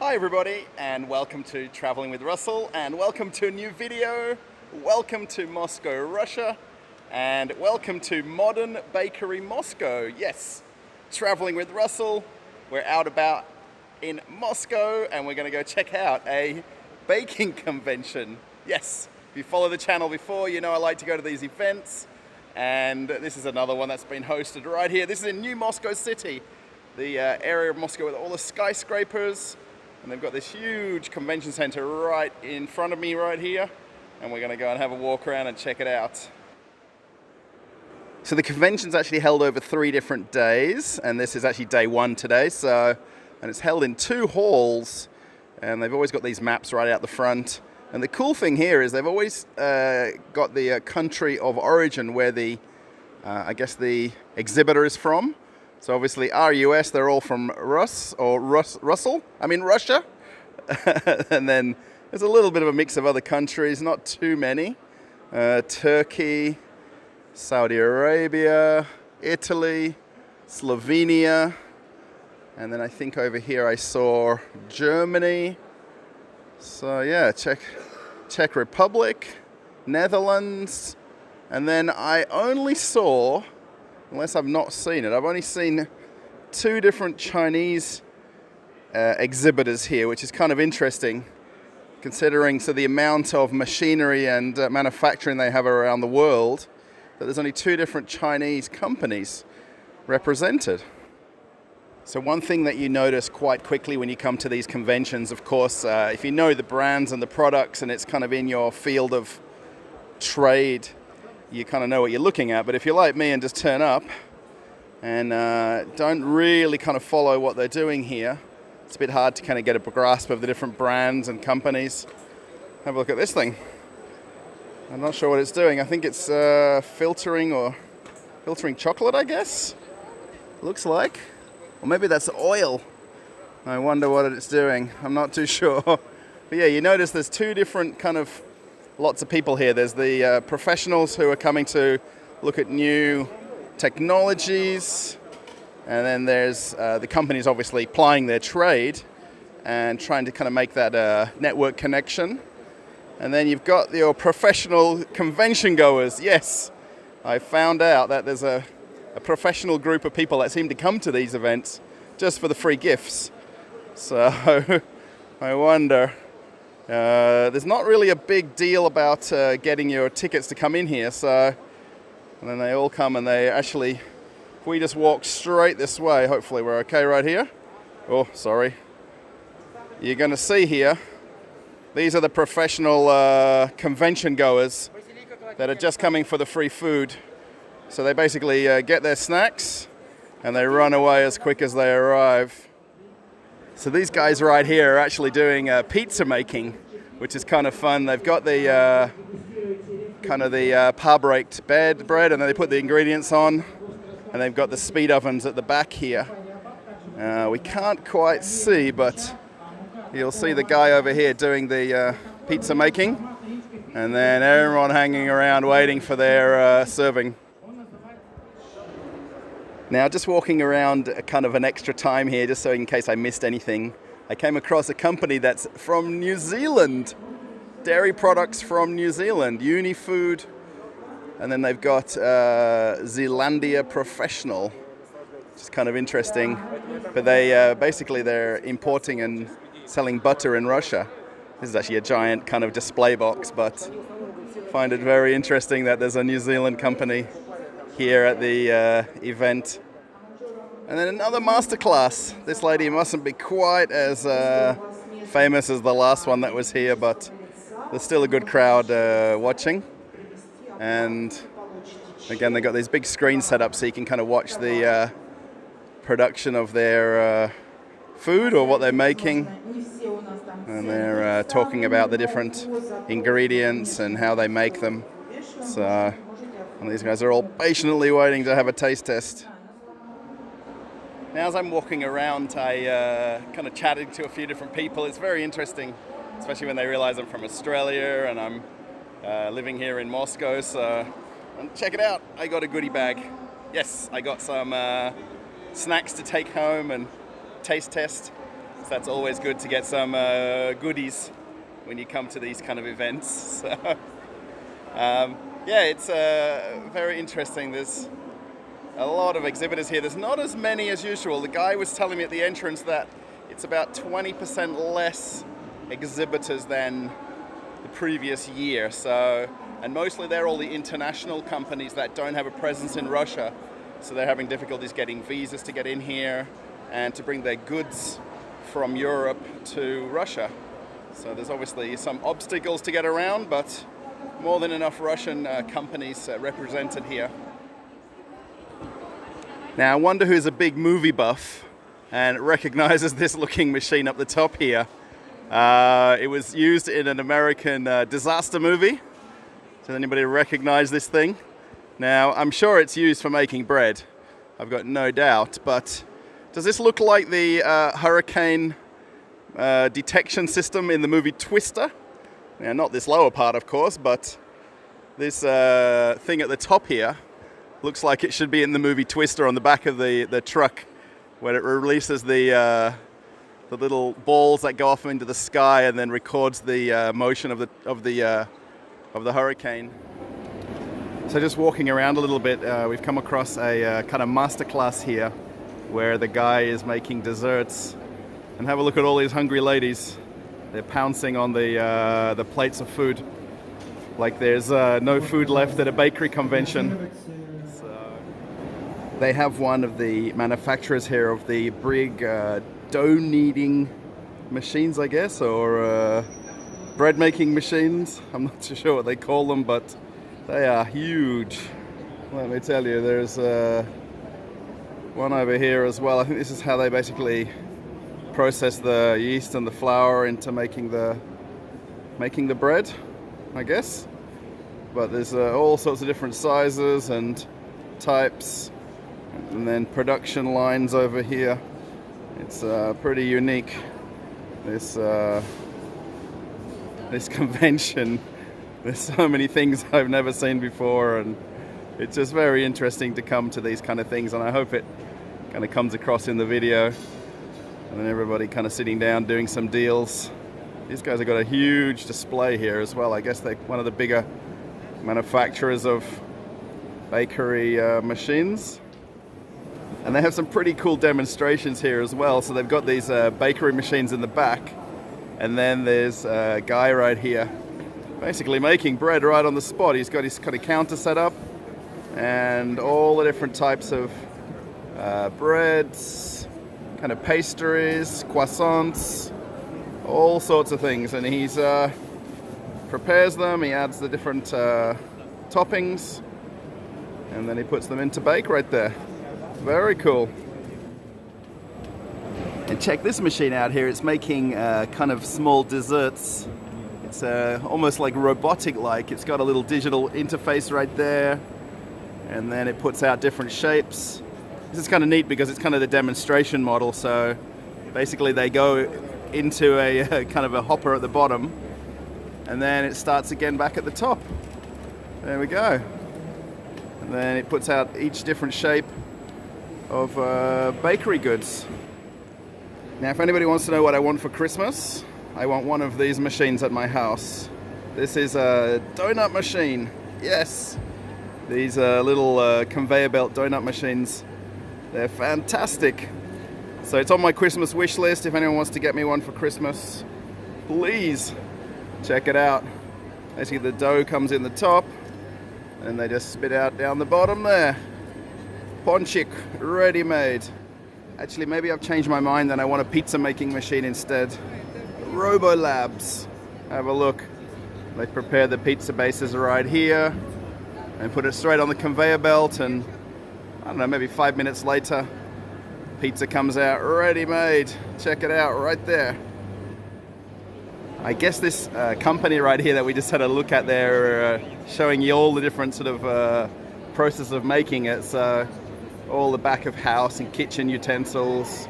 Hi everybody, and welcome to Traveling with Russell, and welcome to a new video. Welcome to Moscow, Russia, and welcome to Modern Bakery Moscow. Yes, Traveling with Russell. We're out about in Moscow, and we're going to go check out a baking convention. Yes, if you follow the channel before, you know I like to go to these events, and this is another one that's been hosted right here. This is in New Moscow City, the area of Moscow with all the skyscrapers. And they've got this huge convention center right in front of me right here. And we're going to go and have a walk around and check it out. So the convention's actually held over 3 different days. And this is actually day 1 today. And it's held in 2 halls. And they've always got these maps right out the front. And the cool thing here is they've always got the country of origin where I guess the exhibitor is from. So obviously RUS, they're all from Russia. And then there's a little bit of a mix of other countries, not too many. Turkey, Saudi Arabia, Italy, Slovenia. And then I think over here I saw Germany. So yeah, Czech Republic, Netherlands. And then I only saw, unless I've not seen it, I've only seen 2 different Chinese exhibitors here, which is kind of interesting considering the amount of machinery and manufacturing they have around the world, that there's only 2 different Chinese companies represented. So one thing that you notice quite quickly when you come to these conventions, of course, if you know the brands and the products and it's kind of in your field of trade, you kind of know what you're looking at. But if you're like me and just turn up and don't really kind of follow what they're doing here, it's a bit hard to kind of get a grasp of the different brands and companies. Have a look at this thing. I'm not sure what it's doing. I think it's filtering chocolate, I guess. Looks like. Or maybe that's oil. I wonder what it's doing. I'm not too sure. But yeah, you notice there's 2 different kind of lots of people here. There's the professionals who are coming to look at new technologies, and then there's the companies obviously plying their trade and trying to kind of make that network connection. And then you've got your professional convention goers. Yes, I found out that there's a professional group of people that seem to come to these events just for the free gifts. So I wonder. There's not really a big deal about getting your tickets to come in here, and then they all come and they actually, if we just walk straight this way, hopefully we're okay right here. Oh, sorry. You're going to see here, these are the professional convention goers that are just coming for the free food. So they basically get their snacks and they run away as quick as they arrive. So these guys right here are actually doing pizza making, which is kind of fun. They've got the par-baked bread, and then they put the ingredients on, and they've got the speed ovens at the back here. We can't quite see, but you'll see the guy over here doing the pizza making, and then everyone hanging around waiting for their serving. Now, just walking around kind of an extra time here, just so in case I missed anything, I came across a company that's from New Zealand. Dairy products from New Zealand, Unifood. And then they've got Zealandia Professional, which is kind of interesting. But they're importing and selling butter in Russia. This is actually a giant kind of display box, but I find it very interesting that there's a New Zealand company here at the event. And then another masterclass. This lady mustn't be quite as famous as the last one that was here, but there's still a good crowd watching. And again, they got these big screens set up so you can kind of watch the production of their food or what they're making. And they're talking about the different ingredients and how they make them. So and these guys are all patiently waiting to have a taste test. Now as I'm walking around, I kind of chatted to a few different people. It's very interesting, especially when they realize I'm from Australia and I'm living here in Moscow. So and check it out, I got a goodie bag. Yes, I got some snacks to take home and taste test. So that's always good to get some goodies when you come to these kind of events. So, yeah, it's very interesting. There's a lot of exhibitors here. There's not as many as usual. The guy was telling me at the entrance that it's about 20% less exhibitors than the previous year. So, and mostly they're all the international companies that don't have a presence in Russia. So they're having difficulties getting visas to get in here and to bring their goods from Europe to Russia. So there's obviously some obstacles to get around, but more than enough Russian companies represented here. Now I wonder who's a big movie buff and recognizes this looking machine up the top here. It was used in an American disaster movie. Does anybody recognize this thing? Now I'm sure it's used for making bread. I've got no doubt, but does this look like the hurricane detection system in the movie Twister? Now, not this lower part, of course, but this thing at the top here looks like it should be in the movie Twister on the back of the truck, where it releases the little balls that go off into the sky and then records the motion of the hurricane. So just walking around a little bit, we've come across a kind of masterclass here, where the guy is making desserts. And have a look at all these hungry ladies. They're pouncing on the plates of food, like there's no food left at a bakery convention. So they have one of the manufacturers here of the big dough kneading machines, I guess, or bread making machines. I'm not too sure what they call them, but they are huge. Let me tell you, there's one over here as well. I think this is how they basically process the yeast and the flour into making the bread, I guess. But there's all sorts of different sizes and types, and then production lines over here. It's pretty unique, this convention. There's so many things I've never seen before, and it's just very interesting to come to these kind of things, and I hope it kind of comes across in the video. And then everybody kind of sitting down doing some deals. These guys have got a huge display here as well. I guess they're one of the bigger manufacturers of bakery machines. And they have some pretty cool demonstrations here as well. So they've got these bakery machines in the back. And then there's a guy right here basically making bread right on the spot. He's got his kind of counter set up and all the different types of breads, kind of pastries, croissants, all sorts of things. And he's prepares them, he adds the different toppings, and then he puts them into bake right there. Very cool. And check this machine out here. It's making kind of small desserts. It's almost like robotic-like. It's got a little digital interface right there, and then it puts out different shapes. This is kind of neat because it's kind of the demonstration model. So basically they go into a kind of a hopper at the bottom, and then it starts again back at the top. There we go. And then it puts out each different shape of bakery goods. Now, if anybody wants to know what I want for Christmas, I want one of these machines at my house. This is a donut machine. Yes! These little conveyor belt donut machines. They're fantastic. So it's on my Christmas wish list. If anyone wants to get me one for Christmas, please check it out. Basically the dough comes in the top and they just spit out down the bottom there. Ponchik, ready made. Actually, maybe I've changed my mind and I want a pizza making machine instead. Robo Labs. Have a look. They prepare the pizza bases right here and put it straight on the conveyor belt, and I don't know, maybe 5 minutes later, pizza comes out ready made. Check it out right there. I guess this company right here that we just had a look at there, showing you all the different sort of process of making it. So all the back of house and kitchen utensils.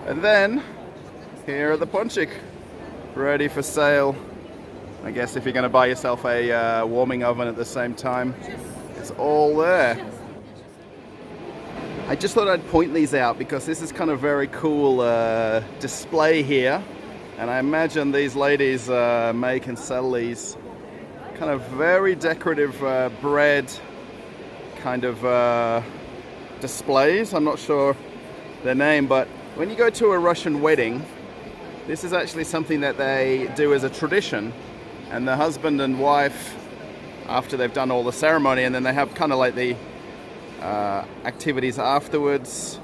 And then here are the ponchik, ready for sale. I guess if you're going to buy yourself a warming oven at the same time, it's all there. I just thought I'd point these out because this is kind of very cool display here. And I imagine these ladies make and sell these kind of very decorative bread kind of displays. I'm not sure their name, but when you go to a Russian wedding, this is actually something that they do as a tradition. And the husband and wife, after they've done all the ceremony, and then they have kind of like the activities afterwards,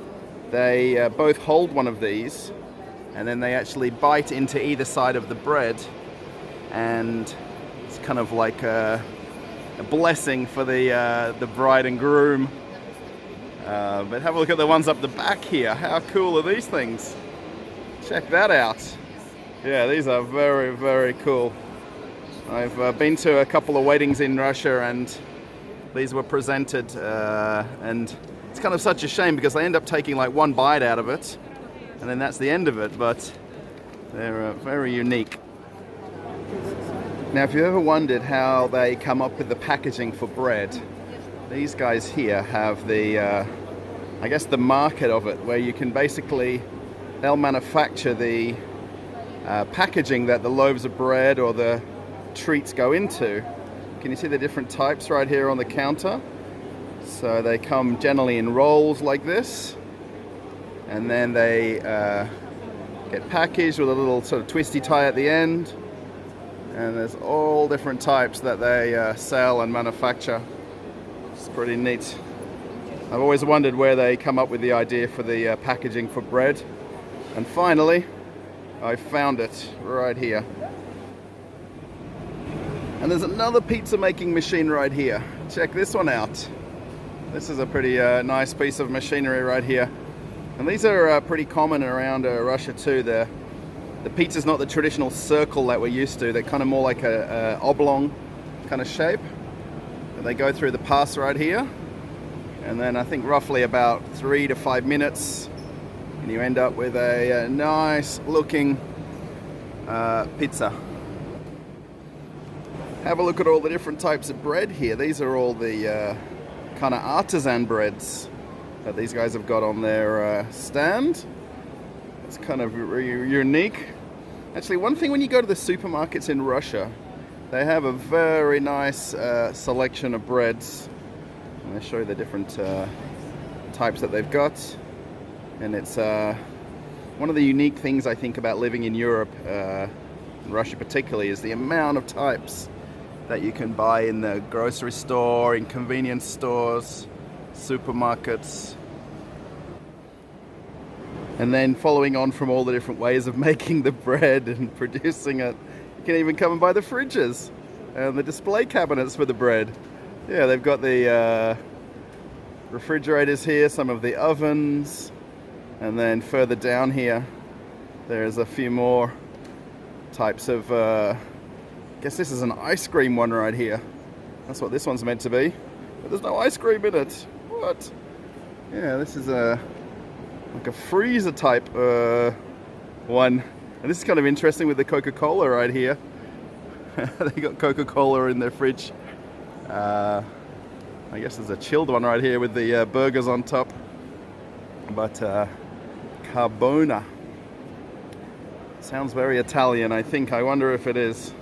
they both hold one of these, and then they actually bite into either side of the bread, and it's kind of like a blessing for the bride and groom. But have a look at the ones up the back here. How cool are these things? Check that out. Yeah, these are very, very cool. I've been to a couple of weddings in Russia, and these were presented, and it's kind of such a shame because they end up taking like one bite out of it, and then that's the end of it, but they're very unique. Now, if you ever wondered how they come up with the packaging for bread, these guys here have the, I guess the market of it, where you can basically, they'll manufacture the packaging that the loaves of bread or the treats go into. Can you see the different types right here on the counter? So they come generally in rolls like this, and then they get packaged with a little sort of twisty tie at the end, and there's all different types that they sell and manufacture. It's pretty neat. I've always wondered where they come up with the idea for the packaging for bread, and finally I found it right here. And there's another pizza making machine right here. Check this one out. This is a pretty nice piece of machinery right here. And these are pretty common around Russia too. The pizza's not the traditional circle that we're used to. They're kind of more like a oblong kind of shape. And they go through the pass right here. And then I think roughly about 3 to 5 minutes, and you end up with a nice looking pizza. Have a look at all the different types of bread here. These are all the kind of artisan breads that these guys have got on their stand. It's kind of unique. Actually, one thing when you go to the supermarkets in Russia, they have a very nice selection of breads. And they show you the different types that they've got. And it's one of the unique things I think about living in Europe, in Russia particularly, is the amount of types that you can buy in the grocery store, in convenience stores, supermarkets. And then following on from all the different ways of making the bread and producing it, you can even come and buy the fridges and the display cabinets for the bread. Yeah, they've got the refrigerators here, some of the ovens, and then further down here there's a few more types of I guess this is an ice cream one right here. That's what this one's meant to be. But there's no ice cream in it. What? Yeah, this is like a freezer type one. And this is kind of interesting with the Coca-Cola right here. They got Coca-Cola in their fridge. I guess there's a chilled one right here with the burgers on top. But Carbona. Sounds very Italian, I think. I wonder if it is.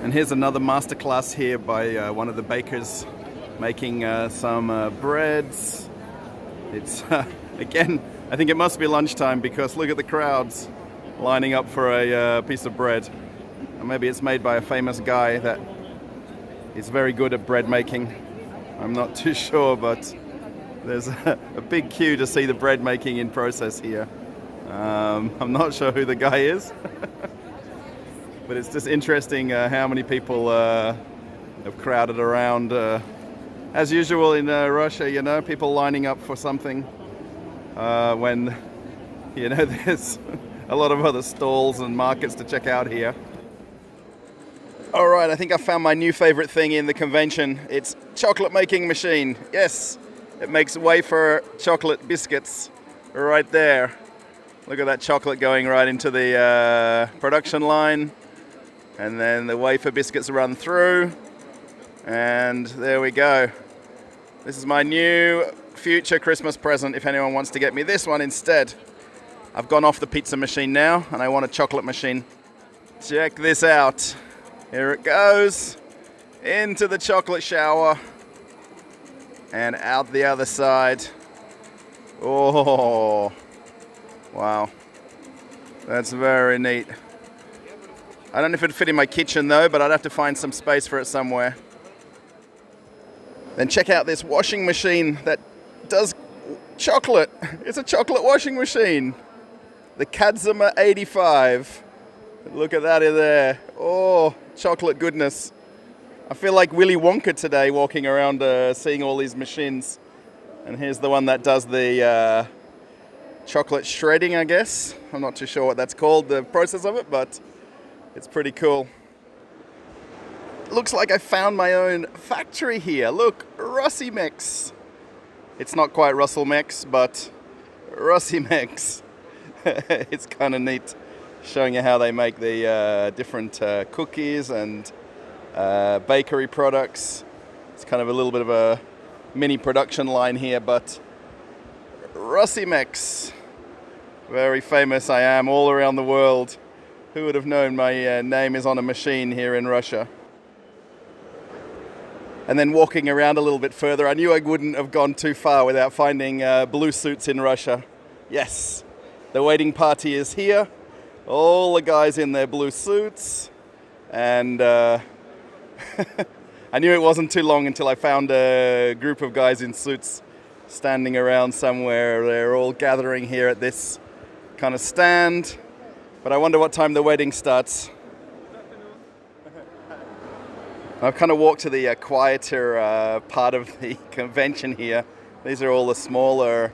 And here's another masterclass here by one of the bakers making some breads. It's, again, I think it must be lunchtime because look at the crowds lining up for a piece of bread. Or maybe it's made by a famous guy that is very good at bread making. I'm not too sure, but there's a big queue to see the bread making in process here. I'm not sure who the guy is. But it's just interesting how many people have crowded around. As usual in Russia, you know, people lining up for something when, you know, there's a lot of other stalls and markets to check out here. All right, I think I found my new favorite thing in the convention. It's chocolate making machine. Yes, it makes wafer chocolate biscuits right there. Look at that chocolate going right into the production line. And then the wafer biscuits run through. And there we go. This is my new future Christmas present if anyone wants to get me this one instead. I've gone off the pizza machine now, and I want a chocolate machine. Check this out. Here it goes. Into the chocolate shower. And out the other side. Oh, wow. That's very neat. I don't know if it'd fit in my kitchen though, but I'd have to find some space for it somewhere. Then check out this washing machine that does chocolate. It's a chocolate washing machine. The Kadzima 85. Look at that in there. Oh, chocolate goodness. I feel like Willy Wonka today walking around seeing all these machines. And here's the one that does the chocolate shredding, I guess. I'm not too sure what that's called, the process of it, but it's pretty cool. Looks like I found my own factory here. Look, Rossimex. It's not quite Russell-Mex, but Rossimex. It's kind of neat, showing you how they make the different cookies and bakery products. It's kind of a little bit of a mini production line here, but Rossimex. Very famous I am all around the world. Who would have known my name is on a machine here in Russia? And then walking around a little bit further, I knew I wouldn't have gone too far without finding blue suits in Russia. Yes, the wedding party is here. All the guys in their blue suits. And I knew it wasn't too long until I found a group of guys in suits standing around somewhere. They're all gathering here at this kind of stand. But I wonder what time the wedding starts. I've kind of walked to the quieter part of the convention here. These are all the smaller,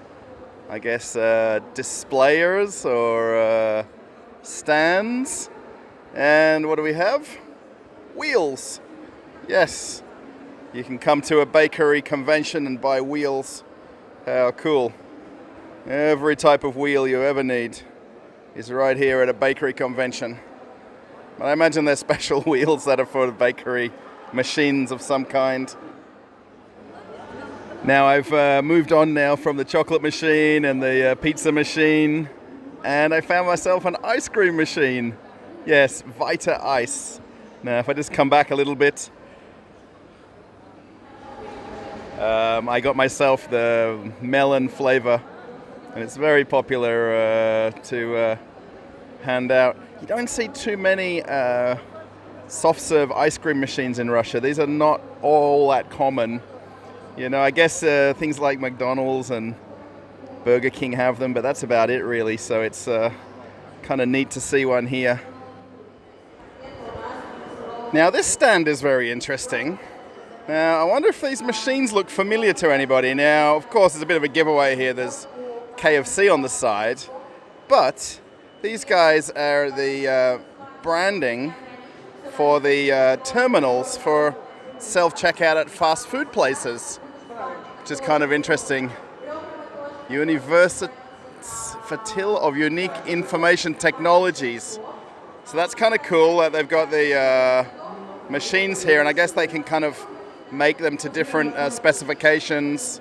I guess, displayers or stands. And what do we have? Wheels. Yes. You can come to a bakery convention and buy wheels. How cool. Every type of wheel you ever need is right here at a bakery convention. But I imagine they're special wheels that are for the bakery machines of some kind. Now I've moved on now from the chocolate machine and the pizza machine, and I found myself an ice cream machine. Yes, Vita Ice. Now if I just come back a little bit, I got myself the melon flavor, and it's very popular to hand out. You don't see too many soft serve ice cream machines in Russia. These are not all that common. You know, I guess things like McDonald's and Burger King have them, but that's about it really. So it's kind of neat to see one here. Now this stand is very interesting. Now I wonder if these machines look familiar to anybody. Now, of course, there's a bit of a giveaway here. There's KFC on the side, but these guys are the branding for the terminals for self-checkout at fast food places, which is kind of interesting. University of Unique Information Technologies. So that's kind of cool that they've got the machines here, and I guess they can kind of make them to different specifications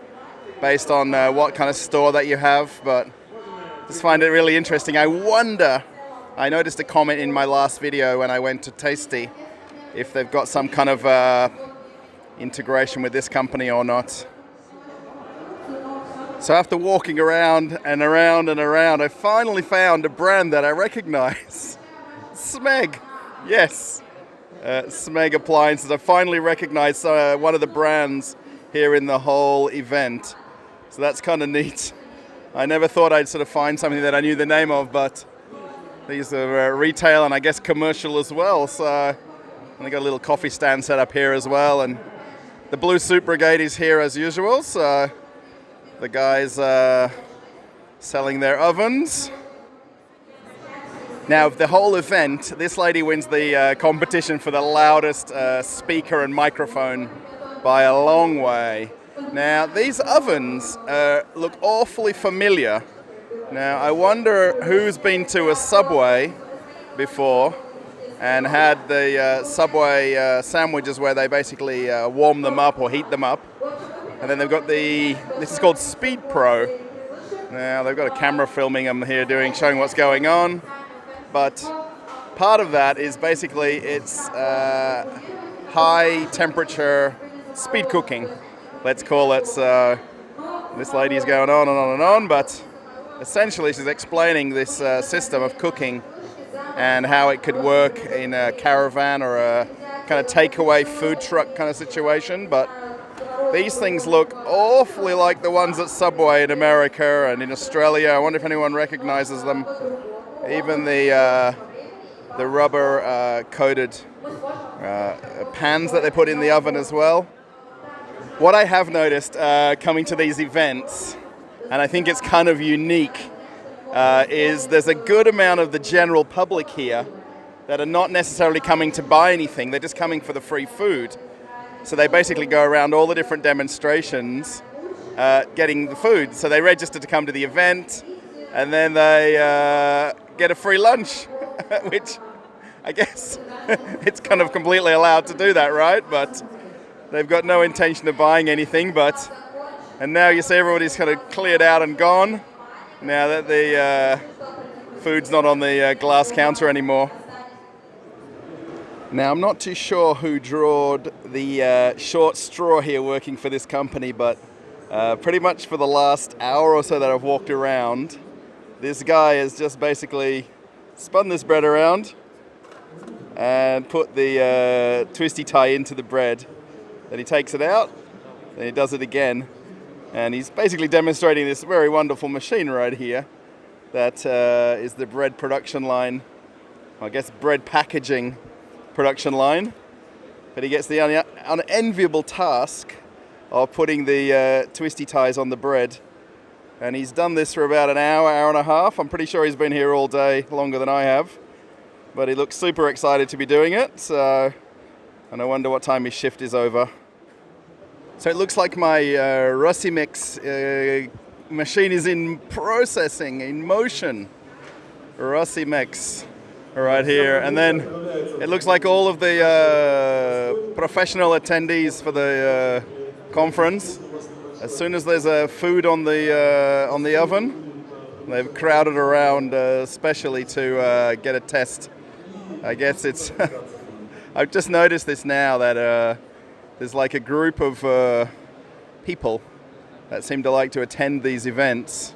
based on what kind of store that you have, but just find it really interesting. I noticed a comment in my last video when I went to Tasty if they've got some kind of integration with this company or not. So after walking around and around and around, I finally found a brand that I recognize. Smeg. Yes. Smeg Appliances. I finally recognized one of the brands here in the whole event. So that's kind of neat. I never thought I'd sort of find something that I knew the name of, but these are retail and I guess commercial as well. So, and they got a little coffee stand set up here as well. And the Blue Suit Brigade is here as usual. So the guys selling their ovens. Now, the whole event, this lady wins the competition for the loudest speaker and microphone by a long way. Now, these ovens look awfully familiar. Now, I wonder who's been to a Subway before and had the Subway sandwiches where they basically warm them up or heat them up. And then they've got this is called Speed Pro. Now they've got a camera filming them here showing what's going on. But part of that is basically it's high temperature speed cooking. Let's call it. This lady's going on and on and on, but essentially she's explaining this system of cooking and how it could work in a caravan or a kind of takeaway food truck kind of situation. But these things look awfully like the ones at Subway in America and in Australia. I wonder if anyone recognizes them. Even the rubber coated pans that they put in the oven as well. What I have noticed coming to these events, and I think it's kind of unique, is there's a good amount of the general public here that are not necessarily coming to buy anything, they're just coming for the free food. So they basically go around all the different demonstrations getting the food. So they register to come to the event, and then they get a free lunch, which I guess it's kind of completely allowed to do that, right? But they've got no intention of buying anything. And now you see everybody's kind of cleared out and gone, now that the food's not on the glass counter anymore. Now, I'm not too sure who drawed the short straw here working for this company, but pretty much for the last hour or so that I've walked around, this guy has just basically spun this bread around and put the twisty tie into the bread. Then he takes it out, then he does it again, and he's basically demonstrating this very wonderful machine right here that is the bread production line, I guess bread packaging production line. But he gets the unenviable task of putting the twisty ties on the bread, and he's done this for about an hour and a half. I'm pretty sure he's been here all day, longer than I have, but he looks super excited to be doing it. So, and I wonder what time his shift is over. So it looks like my Rosimix machine is in processing, in motion. Rosimix right here, and then it looks like all of the professional attendees for the conference, as soon as there's food on the oven, they've crowded around especially to get a test. I guess it's I've just noticed this now that there's like a group of people that seem to like to attend these events,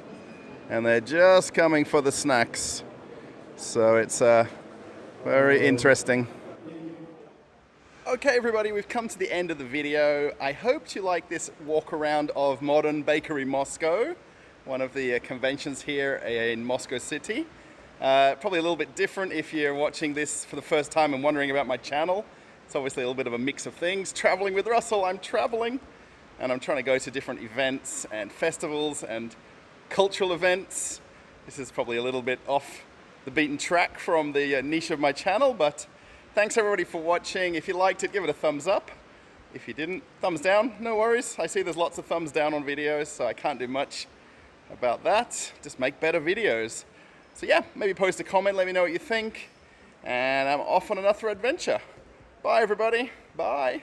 and they're just coming for the snacks. So it's very interesting. Okay, everybody, we've come to the end of the video. I hope you like this walk around of Modern Bakery Moscow, one of the conventions here in Moscow City. Probably a little bit different if you're watching this for the first time and wondering about my channel. It's obviously a little bit of a mix of things. Traveling with Russell, I'm traveling, and I'm trying to go to different events and festivals and cultural events. This is probably a little bit off the beaten track from the niche of my channel, but thanks everybody for watching. If you liked it, give it a thumbs up. If you didn't, thumbs down, no worries. I see there's lots of thumbs down on videos, so I can't do much about that. Just make better videos. So yeah, maybe post a comment, let me know what you think, and I'm off on another adventure. Bye everybody, bye.